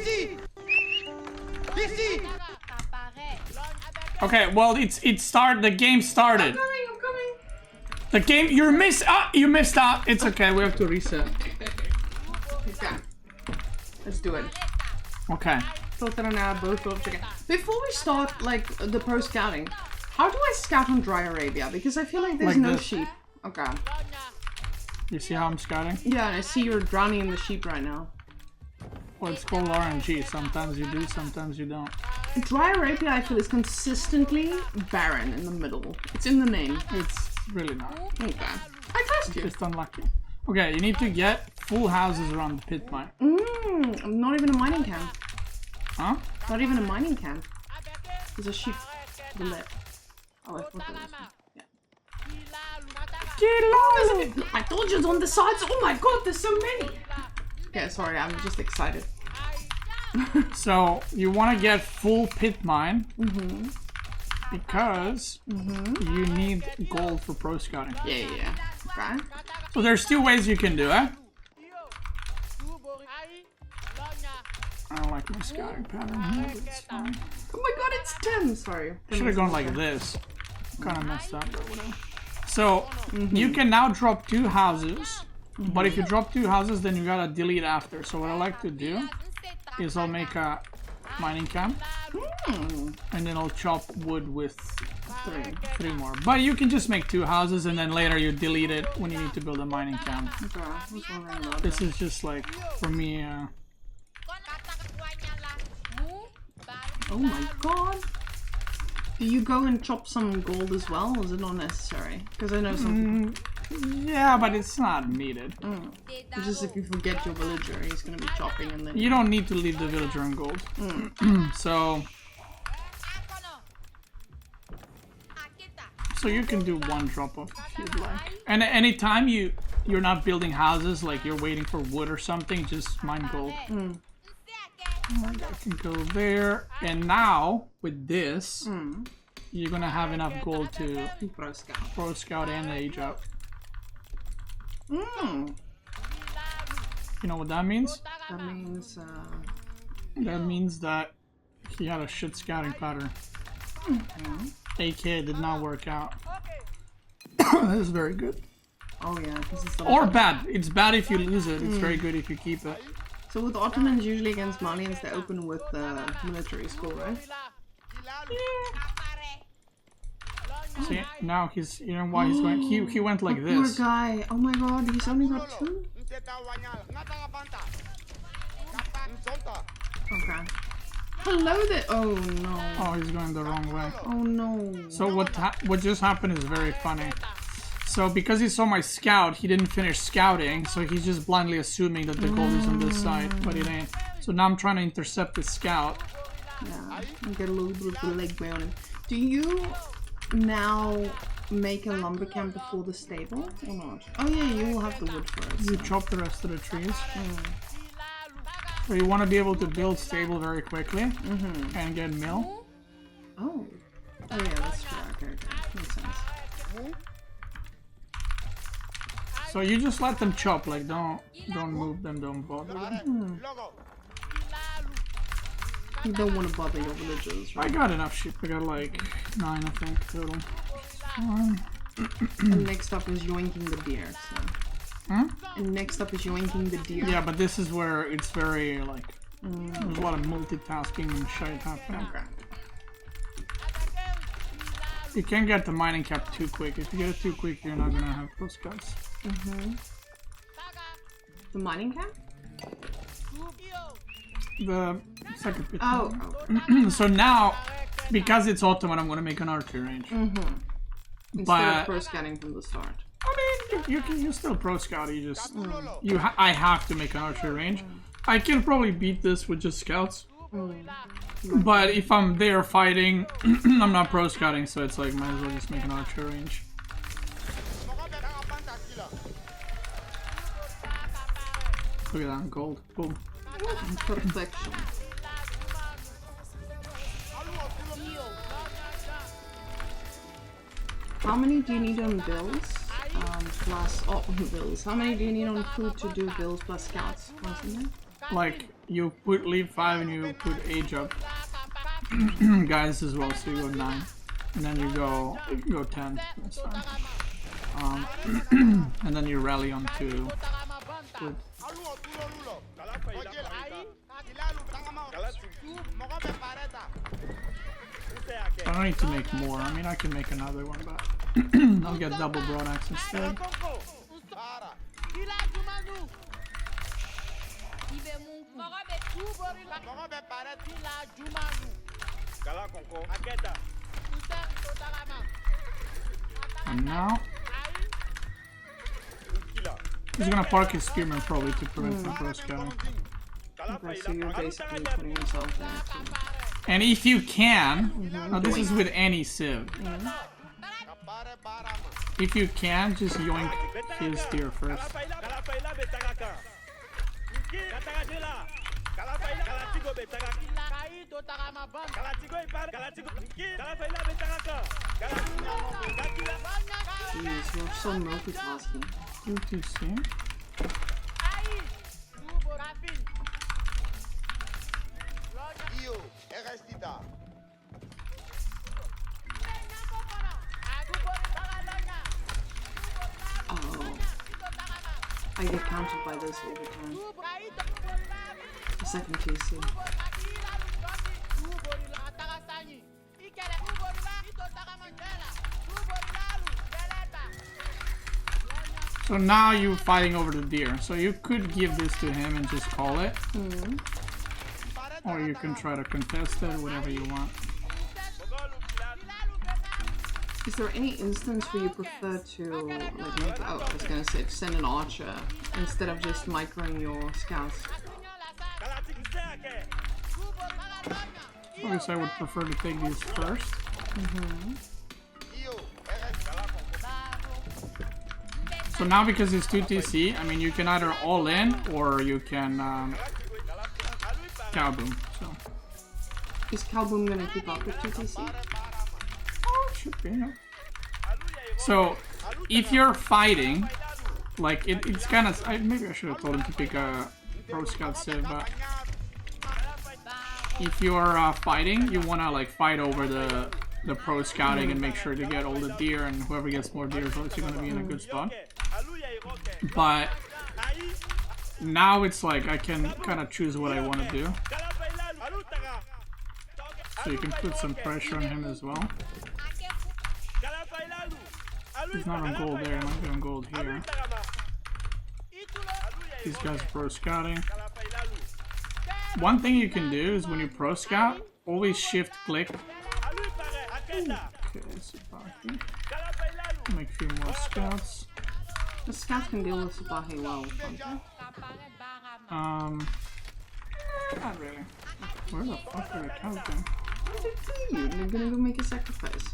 Beasty! Beasty! Okay, well, the game started. I'm coming. The game, you missed out. It's okay, we have to reset. Okay. Let's do it. Okay. Filter and add both of again. Before we start, like, the pro scouting, how do I scout on Dry Arabia? Because I feel like there's Like no this. sheep. Okay. You see how I'm scouting? Yeah, and I see you're drowning in the sheep right now. Well, it's called RNG. Sometimes you do, sometimes you don't. Dry Arabia, I feel, is consistently barren in the middle. It's in the name. It's really not. Okay. I trust you. Just unlucky. Okay, you need to get full houses around the pit mine. Not even a mining camp. Huh? Not even a mining camp. There's a sheep to the left. Oh, I thought there was one. Yeah. I told you it's on the sides. Oh my god, there's so many. Okay, sorry, I'm just excited. So, you want to get full pit mine. Because you need gold for pro scouting. Yeah. Okay. So there's two ways you can do it. I don't like my scouting pattern here, but it's fine. Oh my god, it's 10. Sorry. Should have gone like this. Kind of messed up, but whatever. So, you can now drop 2 houses. But if you drop 2 houses, then you gotta delete after. So what I like to do is I'll make a mining camp. And then I'll chop wood with 3 more. But you can just make 2 houses and then later you delete it when you need to build a mining camp. Okay. This is just like, for me, Oh my god. Do you go and chop some gold as well, or is it not necessary? Because I know some people... yeah, but it's not needed. It's just if you forget your villager, he's gonna be chopping and then... You don't need to leave the villager on gold. So you can do 1 drop off if you'd like. And anytime you're not building houses, like you're waiting for wood or something, just mine gold. I can go there. And now, with this, you're gonna have enough gold to pro scout and age up. You know what that means? That means, That means that he had a shit scouting pattern. AK did not work out. This is very good. oh yeah, because it's the... Or bad. It's bad if you lose it. It's very good if you keep it. So with Ottomans, usually against Malians, they open with military school, right? See, now he's, you know why he's going, he went like Poor this. guy. Oh my god, he's only got 2? Okay. Hello there. Oh no. Oh, he's going the wrong way. Oh no. So what just happened is very funny. So because he saw my scout, he didn't finish scouting, so he's just blindly assuming that the gold is on this side, but it ain't. So now I'm trying to intercept the scout. Yeah, and get a little bit of the leg way on him. Do you now make a lumber camp before the stable or not? Oh yeah, you will have the wood for it. You chop the rest of the trees. So you want to be able to build stable very quickly and get mill. Oh. Oh yeah, that's true. Okay. Makes sense. So you just let them chop, like don't move them, don't bother them. You don't want to bother your villagers, I right? got enough sheep. I got like 9, I think, total. And next up is yoinking the deer, so... And next up is yoinking the deer. Yeah, but this is where it's very, like, there's a lot of multitasking and shit happening. Okay. You can't get the mining cap too quick. If you get it too quick, you're not gonna have pro scouts. The mining camp? The second pit. Oh. So now, because it's Ottoman, I'm gonna make an archery range. Instead of pro scanning from the start. I mean, you still pro scout. You just I have to make an archery range. I can probably beat this with just scouts. But if I'm there fighting, I'm not pro scouting, so it's like might as well just make an archery range. Look at that gold. Boom. Perfection. How many do you need on bills? Plus bills. How many do you need on food to do bills plus scouts? like you put leave 5 and you put age up guys as well, so you go 9 and then you can go 10, that's fine. And then you rally on 2 with I don't need to make more. I mean, I can make another one, but I'll get double broad axe instead. And now he's gonna park his spearman probably to prevent him from scouting. Okay, so you're basically putting yourself there too. And if you can, now this is with any civ. If you can, just yoink his deer first. Jeez, you're so multitasking. UTC. Oh, I get counted by this all the time. The second TC. So now you're fighting over the deer. So you could give this to him and just call it. Or you can try to contest it, whatever you want. Is there any instance where you prefer to, like, make, I was gonna say, send an archer instead of just microing your scouts? I guess I would prefer to take these first. So now because it's 2 TC, I mean you can either all in or you can Cowboom. So. Is Cowboom gonna keep up with 2 TC? Oh, it should be, yeah. So if you're fighting, like it's kind of, maybe I should have told him to pick a pro scout civ, but if you're fighting, you want to like fight over the pro scouting and make sure to get all the deer, and whoever gets more deer is obviously going to be in a good spot. But now it's like I can kind of choose what I want to do. So you can put some pressure on him as well. He's not on gold there, I might be on gold here. These guys are pro scouting. One thing you can do is when you pro scout, always shift click. Okay, Sipahi. Make a few more scouts. The scouts can deal with Sipahi well, can't they? Not really. Where the fuck are the cows going? They're gonna go make a sacrifice.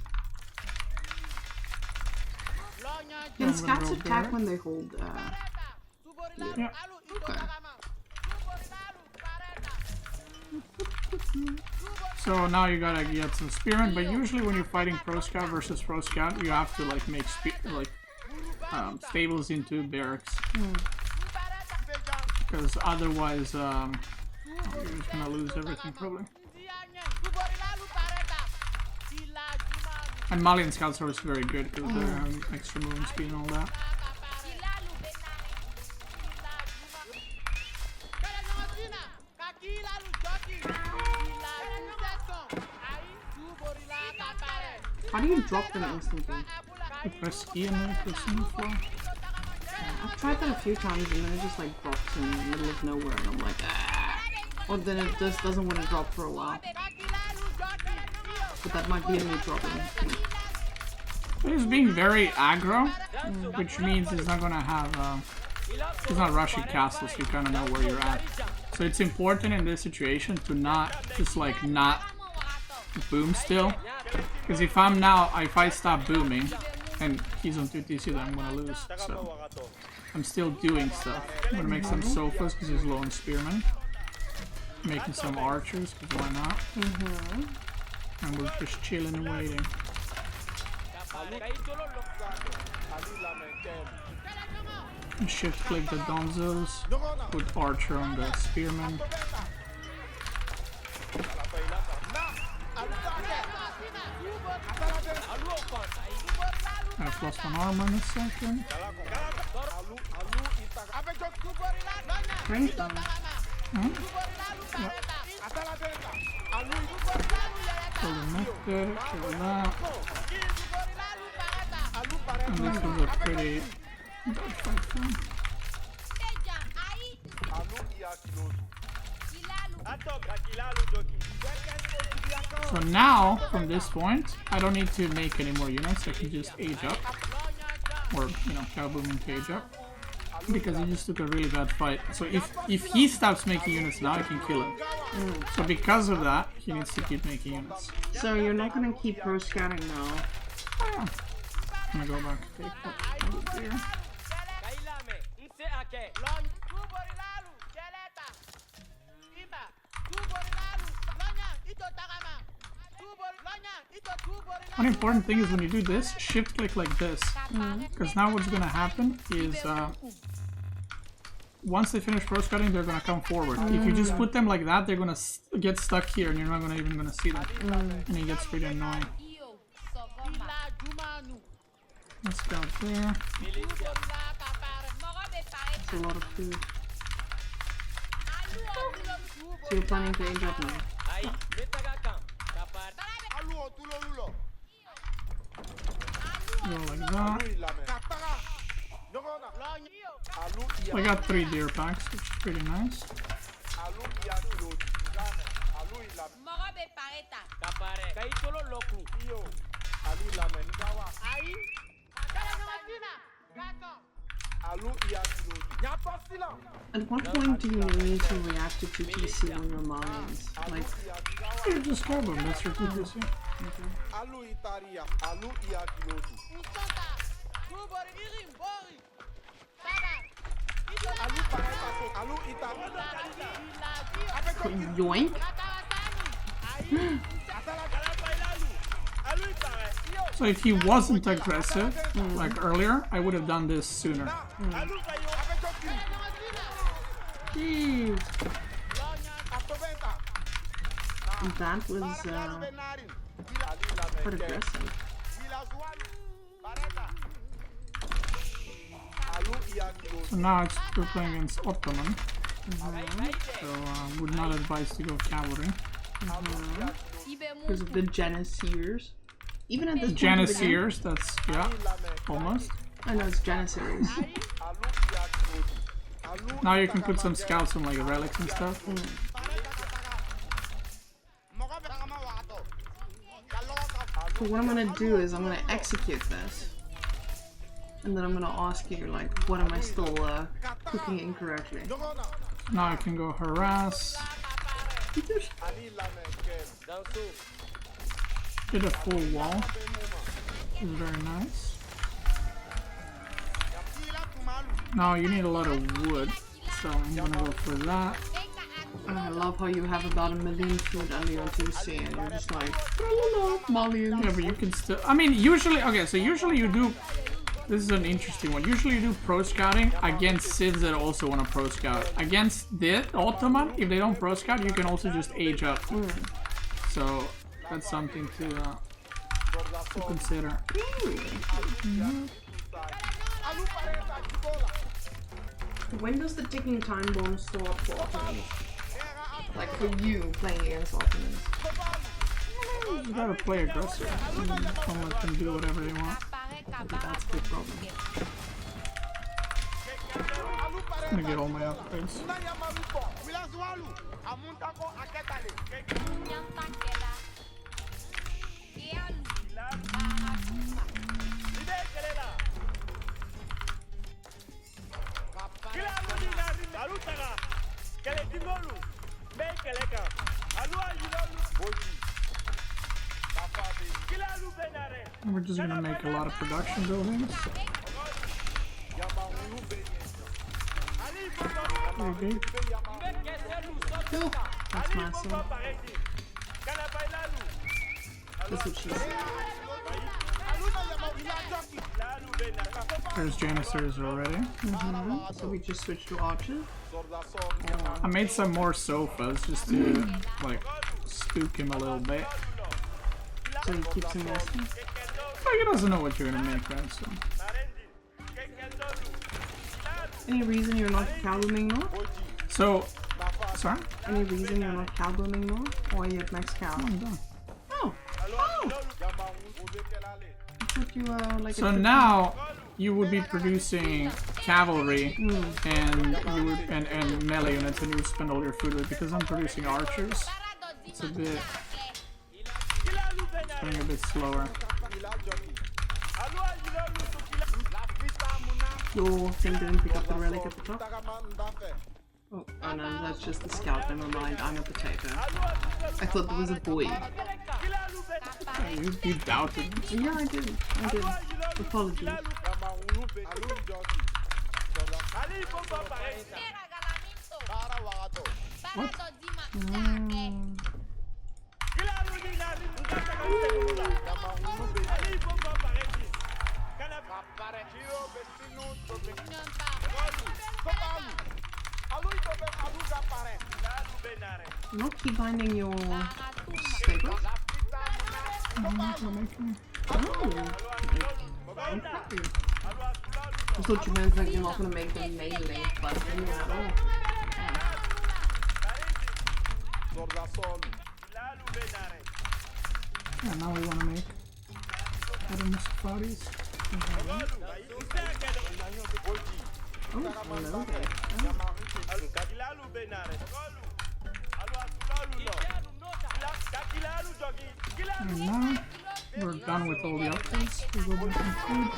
Can scouts attack when they hold, Yeah. Okay. So now you gotta get some spearmen, but usually when you're fighting pro scout versus pro scout, you have to like make stables into barracks, because otherwise you're just gonna lose everything probably. And Malian scouts are also very good because they're extra movement speed and all that. How do you drop them instantly? You press E and then press M4. I've tried that a few times and then it just like drops in the middle of nowhere and I'm like, ah. Or then it just doesn't want to drop for a while. But that might be a new problem. He's being very aggro, which means he's not gonna have, he's not rushing castles, so you kind of know where you're at. So it's important in this situation to not, just like not boom still. Because if I stop booming, and he's on 2 TC, then I'm gonna lose. So I'm still doing stuff. I'm gonna make some sofas because he's low on spearmen. Making some archers, because why not? And we're just chilling and waiting. Shift click the Donzos, put Archer on the Spearman. I've lost one armor in a second. Range them. Yeah. Kill the method, kill that. And this was a pretty good fight for him. So now, from this point, I don't need to make any more units. I can just age up. Or, you know, Cowboom into age up. Because he just took a really bad fight. So if he stops making units now, I can kill him. So because of that, he needs to keep making units. So you're not gonna keep pro scouting now? Oh, yeah. I'm gonna go back and take that here. One important thing is when you do this, shift click like this. Because now what's gonna happen is once they finish pro scouting, they're gonna come forward. If you just put them like that, they're gonna get stuck here and you're not even gonna see them. And it gets pretty annoying. Let's go there. It's a lot of food. So you're planning to age up now? Go like that. So I got 3 deer packs, which is pretty nice. At what point do you need to react to TPC on your Malians? Like, You just grab them, that's your TPC. yoink? So if he wasn't aggressive, like earlier, I would have done this sooner. Jeez. That was quite aggressive. So now we're playing against Ottoman. So would not advise to go cavalry. Because of the Janissaries. Even at this point Janissaries, that's, yeah, almost. I know it's Janissaries. Now you can put some scouts on like relics and stuff. So what I'm gonna do is I'm gonna execute this. And then I'm gonna ask you, like, what am I still cooking incorrectly? Now I can go harass. Did a full wall. Which is very nice. Now you need a lot of wood, so I'm gonna go for that. I love how you have about 1 million food under your TC and you're just like, Malians. Yeah, but you can still. I mean, usually. Okay, so usually you do. This is an interesting one. Usually you do pro scouting against civs that also want to pro scout. Against the Ottoman, if they don't pro scout, you can also just age up. So that's something to consider. When does the ticking time bomb start for Ottomans? Like for you playing against Ottomans? You gotta play aggressive. Don't let them do whatever they want. That's the problem. I'm gonna get all my upgrades. We're just gonna make a lot of production buildings. Very big. Cool. That's massive. That's what she said. There's Janissaries already. So we just switched to archers. I made some more sofas just to like spook him a little bit. So he keeps him resting. Like he doesn't know what you're gonna make, right? So. Any reason you're not cow booming more? So, sorry? Any reason you're not cow booming more? Or are you at max cow? I'm done. Oh! Oh! I thought you were like So now you would be producing cavalry and you would and melee units, and you would spend all your food with. Because I'm producing archers, it's a bit going a bit slower. Your thing didn't pick up the relic at the top? Oh no, that's just the scout, never mind, I'm a potato. I thought there was a boy. You doubted me. Yeah, I did. Apologies. What? Not keep binding your stables? Oh. I thought you meant like you're not gonna make them melee, but then you're at all. Yeah, now we want to make Adam safaris. Oh, hello there. And now we're done with all the updates. We go back and food.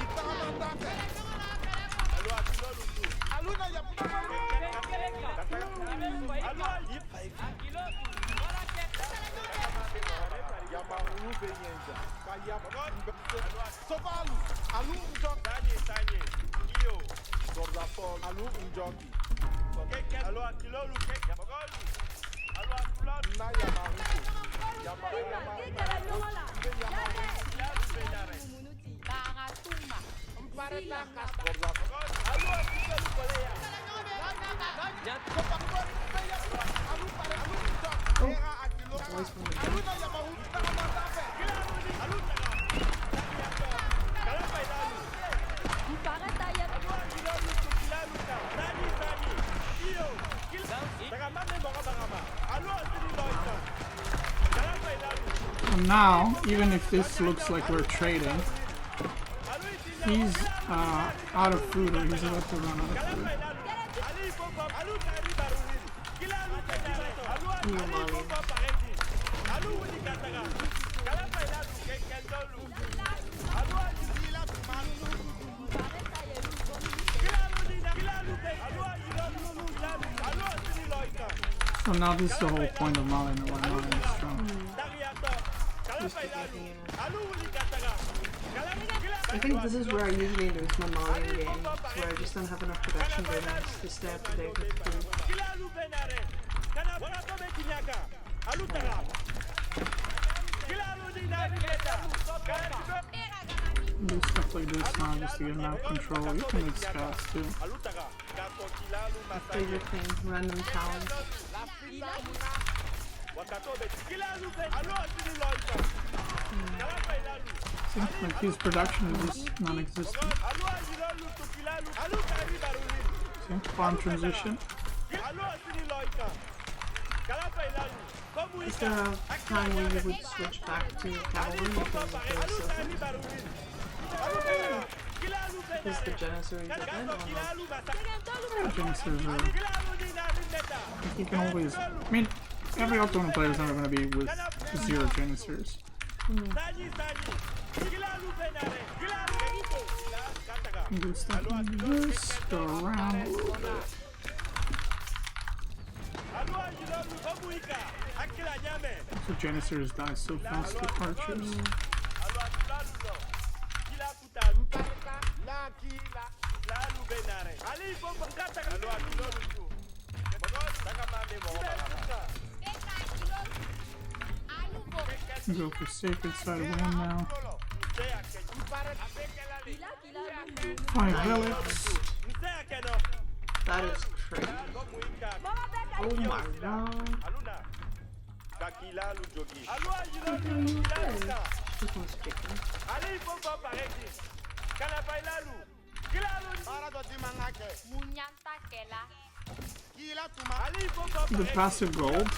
And now, even if this looks like we're trading, he's out of food, or he's about to run out of food. So now this is the whole point of Malian, and why Malian is strong. I think this is where I usually lose my Malian games, where I just don't have enough production bonus to stay up to date with food. Do stuff like this now just to get map control. You can make scouts too. My favorite thing, random towns. See, like his production is just non-existent. See, farm transition. Is there a time when you would switch back to cavalry because of the silver? Is the Janissaries dead or not? Yeah, Janissaries are... You can always... I mean, every October player is never going to be with 0 Janissaries. Do stuff like this, go around a little bit. So Janissaries die so fast with archers. Go for sacred side of one now. 5 relics. That is crazy. Oh my god. This one's kicking. The passive gold.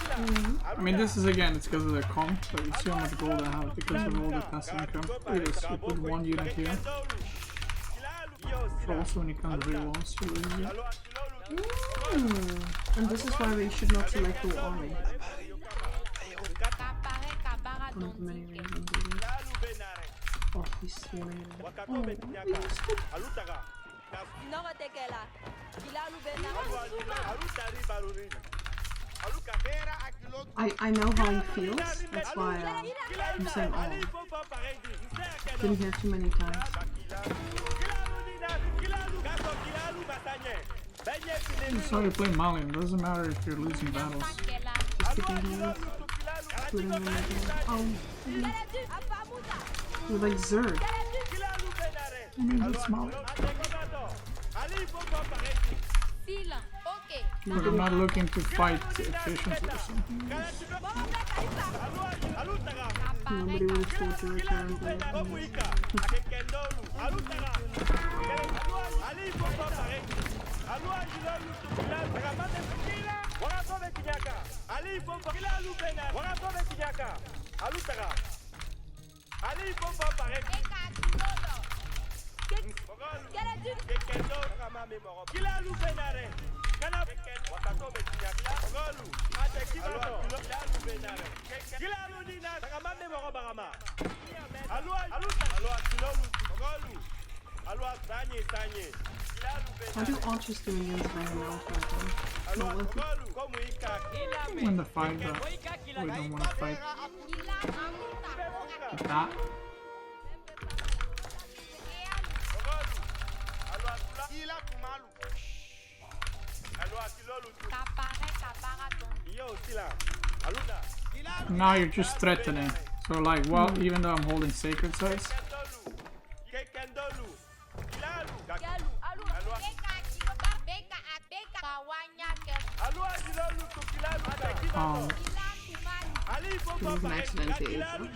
I mean, this is again, it's because of the comp, but you see how much gold I have because of all the passive income. Look at this, you put 1 unit here. So also when you come to rewalls, you lose it. And this is why we should not select the army. One of the many reasons. Oh, he's swinging. I know how he feels, that's why I'm saying oh. Been here too many times. That's how you play Malian, doesn't matter if you're losing battles. Just keeping heals. Putting them in the oh. You're like Zerg. I mean, that's Malian. But I'm not looking to fight efficiently or something. Nobody would have told you return, but how do archers do against Whamen now? Not worth it. When the fight, but we don't want to fight. Like that. Now you're just threatening. So like, well, even though I'm holding sacred sites. You can accidentally age them.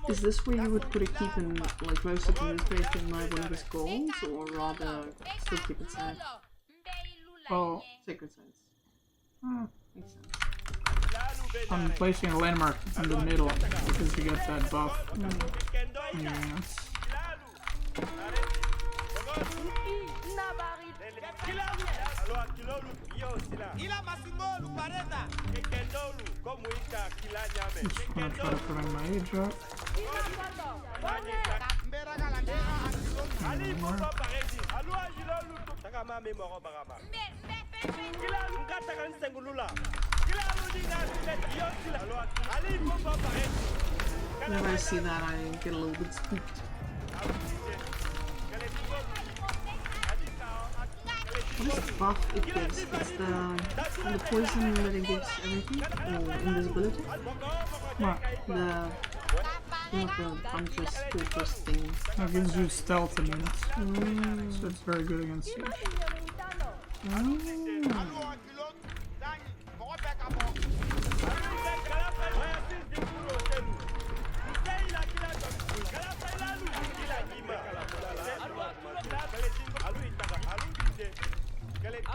Is this where you would put a keep in, like, closer to this base in like one of his goals, or rather still keep it safe? Oh, Sacred sites. Makes sense. I'm placing a landmark in the middle because you get that buff. Yes. Just wanna try to prevent my age up. Whenever I see that, I get a little bit spooked. What is the buff it gives? It's the poison that it gives everything? Or invisibility? What? Not the Huntress Fortress thing. That gives you stealth immunity. So it's very good against siege.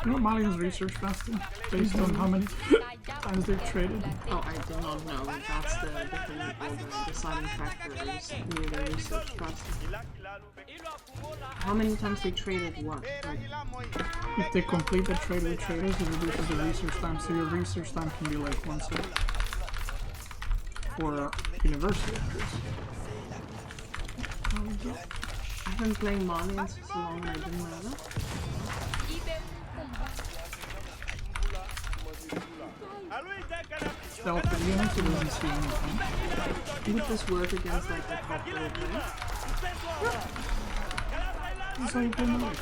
You know what Malians research faster? Based on how many times they've traded. Oh, I did not know. That's the different, or the deciding factor is near the research faster. How many times they traded what? Like, If they complete the trade with traders, it reduces the research time, so your research time can be like 1 second. For university actors. I've been playing Malians for so long and I didn't know that. Stealth units, it doesn't see anything. Would this work against like the proper game? That's how you play Malians.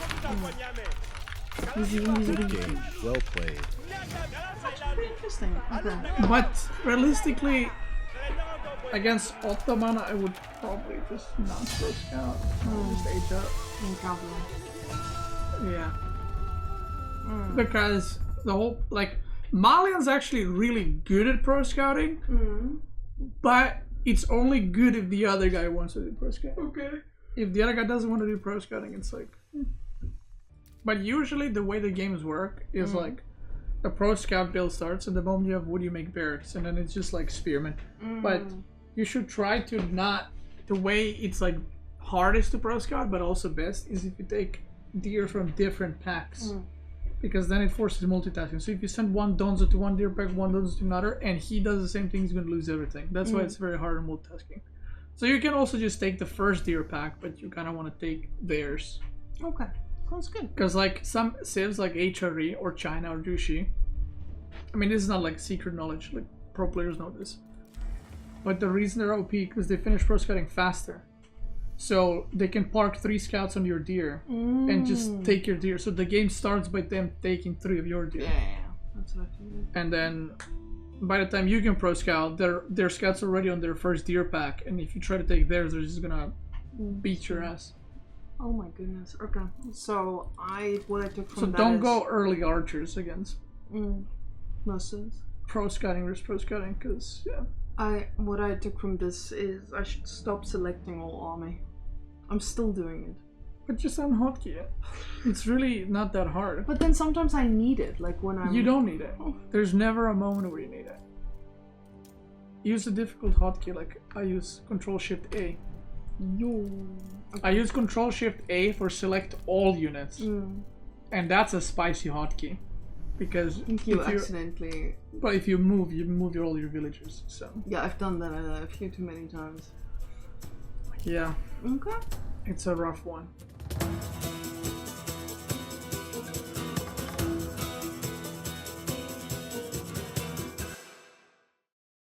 Good game. Well played. Interesting. Okay. But realistically, against Ottoman, I would probably just not pro scout. Just age up. No problem. Yeah. Because the whole, like, Malian's actually really good at pro scouting, but it's only good if the other guy wants to do pro scouting. Okay. If the other guy doesn't want to do pro scouting, it's like... But usually the way the games work is like, the pro scout build starts, and the moment you have wood, you make barracks, and then it's just like spearmen. But you should try to not... The way it's like hardest to pro scout, but also best, is if you take deer from different packs. Because then it forces multitasking. So if you send one Donzo to one deer pack, one Donzo to another, and he does the same thing, he's going to lose everything. That's why it's very hard on multitasking. So you can also just take the first deer pack, but you kind of want to take theirs. Okay. Sounds good. Because like some civs like HRE or China or Jushi, I mean, this is not like secret knowledge, like pro players know this. But the reason they're OP because they finish pro scouting faster. So they can park 3 scouts on your deer and just take your deer. So the game starts by them taking 3 of your deer. Yeah. That's what I figured. And then by the time you can pro scout, their scouts are already on their first deer pack. And if you try to take theirs, they're just gonna beat your ass. Oh my goodness. Okay. So what I took from So that don't is... go early archers against Muslims. pro scouting versus pro scouting, because What I took from this is I should stop selecting all army. I'm still doing it. But just unhotkey it. It's really not that hard. But then sometimes I need it, like when I'm... You don't need it. There's never a moment where you need it. Use a difficult hotkey, like I use Control-Shift-A. Yo. Okay. I use Control-Shift-A for select all units. And that's a spicy hotkey. Because If you accidentally... But if you move all your villagers, so... Yeah, I've done that a few too many times. Yeah. Okay. It's a rough one.